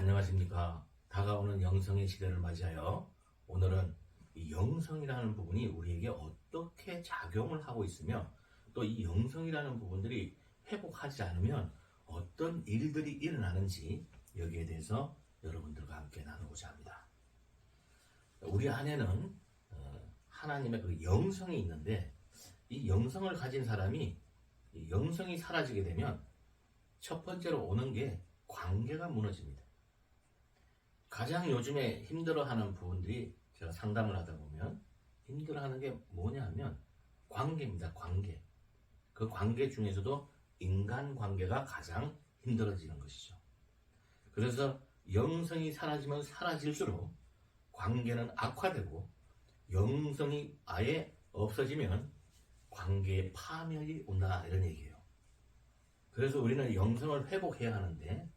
안녕하십니까. 다가오는 영성의 시대를 맞이하여 오늘은 이 영성이라는 부분이 우리에게 어떻게 작용을 하고 있으며 또 이 영성이라는 부분들이 회복하지 않으면 어떤 일들이 일어나는지 여기에 대해서 여러분들과 함께 나누고자 합니다. 우리 안에는 하나님의 그 영성이 있는데 이 영성을 가진 사람이 이 영성이 사라지게 되면 첫 번째로 오는 게 관계가 무너집니다. 가장 요즘에 힘들어하는 부분들이 제가 상담을 하다 보면 힘들어하는 게 뭐냐 하면 관계입니다. 관계. 그 관계 중에서도 인간관계가 가장 힘들어지는 것이죠. 그래서 영성이 사라지면 사라질수록 관계는 악화되고 영성이 아예 없어지면 관계의 파멸이 온다 이런 얘기예요. 그래서 우리는 영성을 회복해야 하는데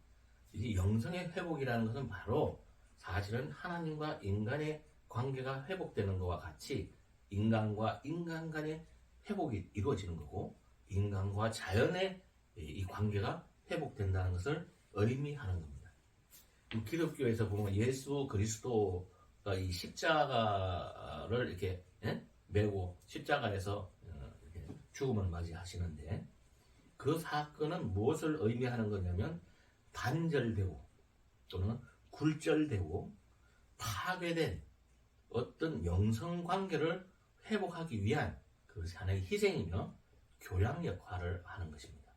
이 영성의 회복이라는 것은 바로 사실은 하나님과 인간의 관계가 회복되는 것과 같이 인간과 인간 간의 회복이 이루어지는 거고 인간과 자연의 이 관계가 회복된다는 것을 의미하는 겁니다. 기독교에서 보면 예수 그리스도가 이 십자가를 이렇게 메고 십자가에서 이렇게 죽음을 맞이하시는데 그 사건은 무엇을 의미하는 거냐면 단절되고 또는 굴절되고 파괴된 어떤 영성 관계를 회복하기 위한 그 하나의 희생이며 교양 역할을 하는 것입니다.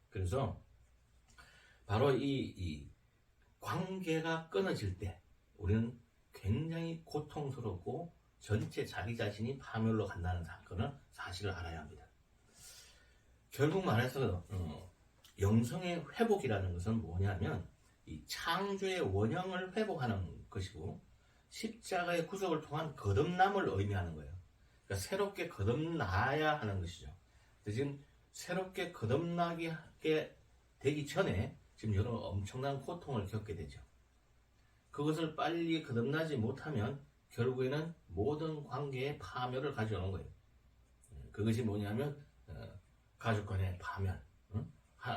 그래서 바로 이 관계가 끊어질 때 우리는 굉장히 고통스럽고 전체 자기 자신이 파멸로 간다는 사실을 알아야 합니다. 결국 말해서 영성의 회복이라는 것은 뭐냐면 이 창조의 원형을 회복하는 것이고 십자가의 구속을 통한 거듭남을 의미하는 거예요. 그러니까 새롭게 거듭나야 하는 것이죠. 지금 새롭게 거듭나게 되기 전에 지금 여러 엄청난 고통을 겪게 되죠. 그것을 빨리 거듭나지 못하면 결국에는 모든 관계의 파멸을 가져오는 거예요. 그것이 뭐냐면 가족 간의 파멸,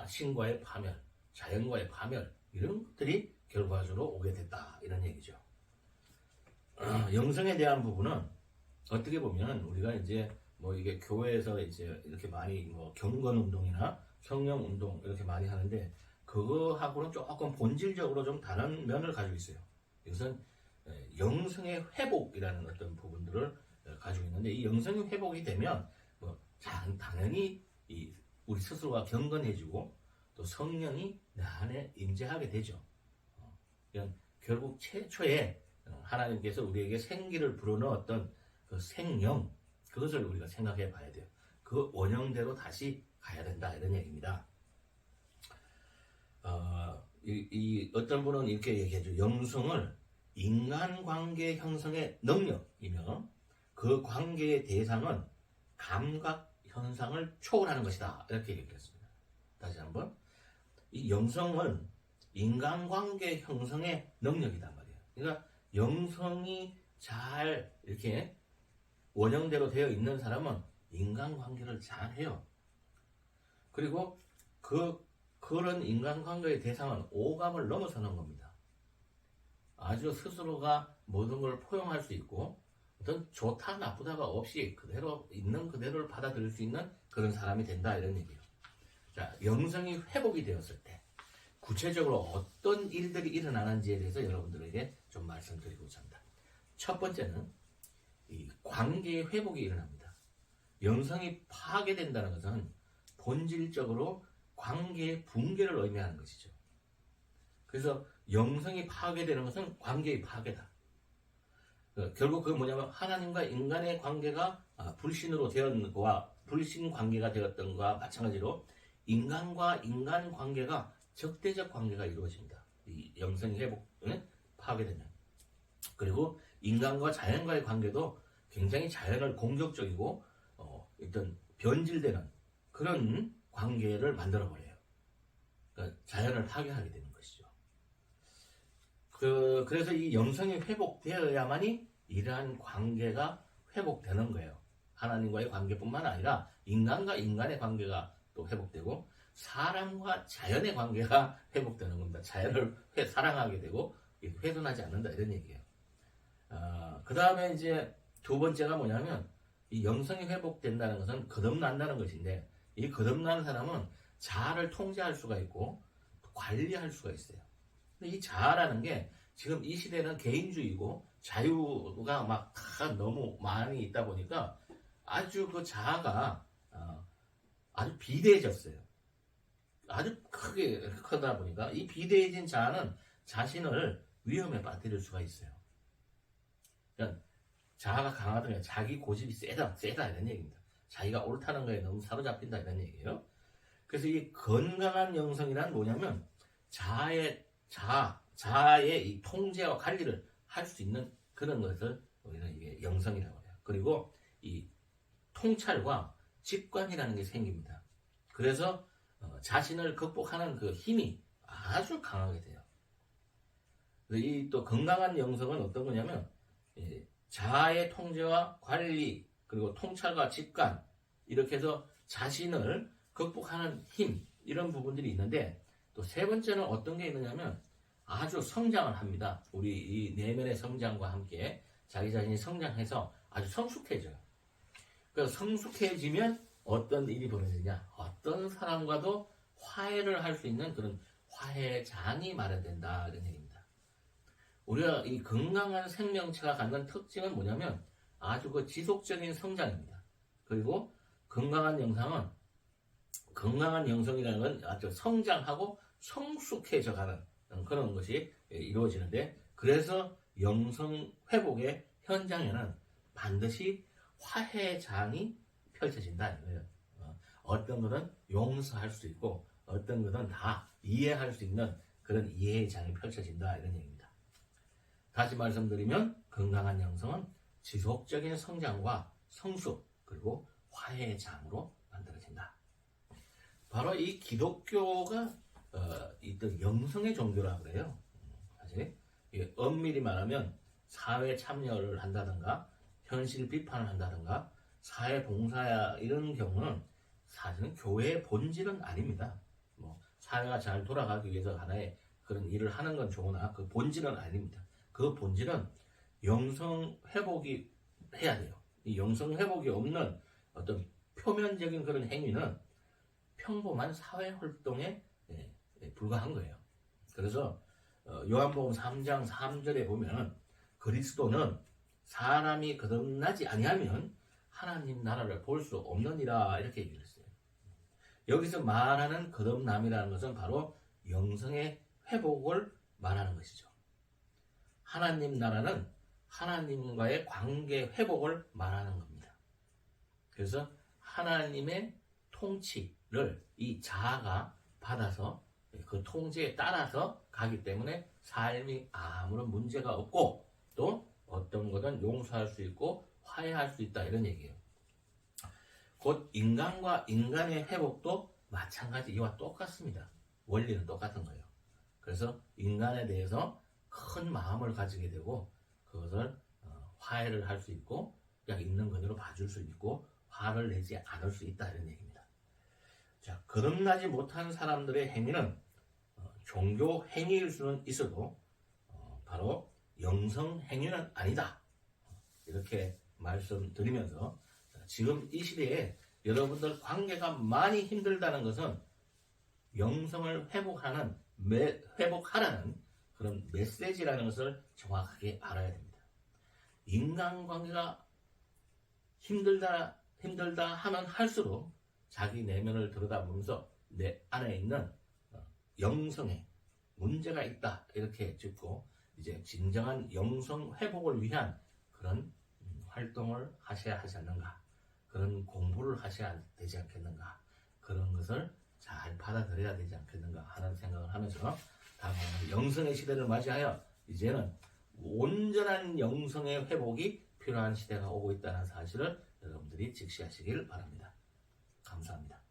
신과의 파멸, 자연과의 파멸 이런 것들이 결과적으로 오게 됐다 이런 얘기죠. 영성에 대한 부분은 어떻게 보면 우리가 이제 뭐 이게 교회에서 이제 이렇게 많이 뭐 경건 운동이나 성령 운동 이렇게 많이 하는데 그거하고는 조금 본질적으로 좀 다른 면을 가지고 있어요. 이것은 영성의 회복이라는 어떤 부분들을 가지고 있는데 이 영성의 회복이 되면 뭐 당연히 우리 스스로가 경건해지고 또 성령이 내 안에 임재하게 되죠. 결국 최초에 하나님께서 우리에게 생기를 불어넣었던 그 생명 그것을 우리가 생각해 봐야 돼요. 그 원형대로 다시 가야 된다 이런 얘기입니다. 어떤 분은 이렇게 얘기하죠. 영성을 인간관계 형성의 능력이며 그 관계의 대상은 감각 현상을 초월하는 것이다 이렇게 얘기했습니다. 다시 한번 이 영성은 인간관계 형성의 능력이단 말이에요. 그러니까 영성이 잘 이렇게 원형대로 되어 있는 사람은 인간관계를 잘 해요. 그리고 그런 인간관계의 대상은 오감을 넘어서는 겁니다. 아주 스스로가 모든 걸 포용할 수 있고 어떤 좋다 나쁘다가 없이 그대로 있는 그대로를 받아들일 수 있는 그런 사람이 된다 이런 얘기예요. 자, 영성이 회복이 되었을 때 구체적으로 어떤 일들이 일어나는지에 대해서 여러분들에게 좀 말씀드리고자 합니다. 첫 번째는 이 관계의 회복이 일어납니다. 영성이 파괴된다는 것은 본질적으로 관계의 붕괴를 의미하는 것이죠. 그래서 영성이 파괴되는 것은 관계의 파괴다. 결국 그건 뭐냐면 하나님과 인간의 관계가 불신으로 되었는 것과 불신 관계가 되었던 것과 마찬가지로 인간과 인간 관계가 적대적 관계가 이루어집니다. 이 영성이 파괴되면. 그리고 인간과 자연과의 관계도 굉장히 자연을 공격적이고 일단 변질되는 그런 관계를 만들어버려요. 그러니까 자연을 파괴하게 되는 것이죠. 그래서 이 영성이 회복되어야만이 이러한 관계가 회복되는 거예요. 하나님과의 관계뿐만 아니라 인간과 인간의 관계가 또 회복되고 사람과 자연의 관계가 회복되는 겁니다. 자연을 사랑하게 되고 훼손하지 않는다 이런 얘기예요. 그 다음에 이제 두 번째가 뭐냐면 이 영성이 회복된다는 것은 거듭난다는 것인데 이 거듭난 사람은 자아를 통제할 수가 있고 관리할 수가 있어요. 근데 이 자아라는 게 지금 이 시대는 개인주의고 자유가 막 다 너무 많이 있다 보니까 아주 그 자아가 아주 비대해졌어요. 아주 크게 크다 보니까 이 비대해진 자아는 자신을 위험에 빠뜨릴 수가 있어요. 그러니까 자아가 강하다면 자기 고집이 세다 이런 얘기입니다. 자기가 옳다는 거에 너무 사로잡힌다 이런 얘기예요. 그래서 이 건강한 영성이란 뭐냐면 자아의 이 통제와 관리를 할 수 있는 그런 것을 우리는 이게 영성이라고 해요. 그리고 이 통찰과 직관이라는 게 생깁니다. 그래서 자신을 극복하는 그 힘이 아주 강하게 돼요. 이 또 건강한 영성은 어떤 거냐면 자아의 통제와 관리 그리고 통찰과 직관 이렇게 해서 자신을 극복하는 힘 이런 부분들이 있는데 또 세 번째는 어떤 게 있느냐면 아주 성장을 합니다. 우리 이 내면의 성장과 함께 자기 자신이 성장해서 아주 성숙해져요. 그래서 성숙해지면 어떤 일이 벌어지냐 어떤 사람과도 화해를 할 수 있는 그런 화해장이 마련된다 이런 얘기입니다. 우리가 이 건강한 생명체가 갖는 특징은 뭐냐면 아주 그 지속적인 성장입니다. 그리고 건강한 영성이라는 건 아주 성장하고 성숙해져 가는 그런 것이 이루어지는데 그래서 영성 회복의 현장에는 반드시 화해장이 펼쳐진다 이거예요. 어떤 것은 용서할 수 있고 어떤 것은 다 이해할 수 있는 그런 이해의 장이 펼쳐진다 이런 얘기입니다. 다시 말씀드리면 건강한 영성은 지속적인 성장과 성숙 그리고 화해의 장으로 만들어진다. 바로 이 기독교가 있던 영성의 종교라고 그래요. 사실 엄밀히 말하면 사회 참여를 한다든가 현실 비판을 한다든가 사회 봉사야 이런 경우는 사실은 교회의 본질은 아닙니다. 뭐 사회가 잘 돌아가기 위해서 하나의 그런 일을 하는 건 좋으나 그 본질은 아닙니다. 그 본질은 영성 회복이 해야 돼요. 이 영성 회복이 없는 어떤 표면적인 그런 행위는 평범한 사회 활동에 불과한 거예요. 그래서 요한복음 3장 3절에 보면 그리스도는 사람이 거듭나지 아니하면 하나님 나라를 볼 수 없느니라 이렇게 얘기를 했어요. 여기서 말하는 거듭남이라는 것은 바로 영성의 회복을 말하는 것이죠. 하나님 나라는 하나님과의 관계 회복을 말하는 겁니다. 그래서 하나님의 통치를 이 자아가 받아서 그 통제에 따라서 가기 때문에 삶이 아무런 문제가 없고 또 어떤 것은 용서할 수 있고 화해할 수 있다 이런 얘기예요. 곧 인간과 인간의 회복도 마찬가지 이와 똑같습니다. 원리는 똑같은 거예요. 그래서 인간에 대해서 큰 마음을 가지게 되고 그것을 화해를 할 수 있고 그냥 있는 그대로 봐줄 수 있고 화를 내지 않을 수 있다 이런 얘기입니다. 자, 거듭나지 못한 사람들의 행위는 종교 행위일 수는 있어도 바로 영성 행위는 아니다. 이렇게 말씀드리면서 지금 이 시대에 여러분들 관계가 많이 힘들다는 것은 영성을 회복하라는 그런 메시지라는 것을 정확하게 알아야 됩니다. 인간관계가 힘들다 하면 할수록 자기 내면을 들여다보면서 내 안에 있는 영성에 문제가 있다 이렇게 짚고 이제 진정한 영성 회복을 위한 그런 활동을 하셔야 하지 않는가, 그런 공부를 하셔야 되지 않겠는가, 그런 것을 잘 받아들여야 되지 않겠는가 하는 생각을 하면서 다음은 영성의 시대를 맞이하여 이제는 온전한 영성의 회복이 필요한 시대가 오고 있다는 사실을 여러분들이 직시하시길 바랍니다. 감사합니다.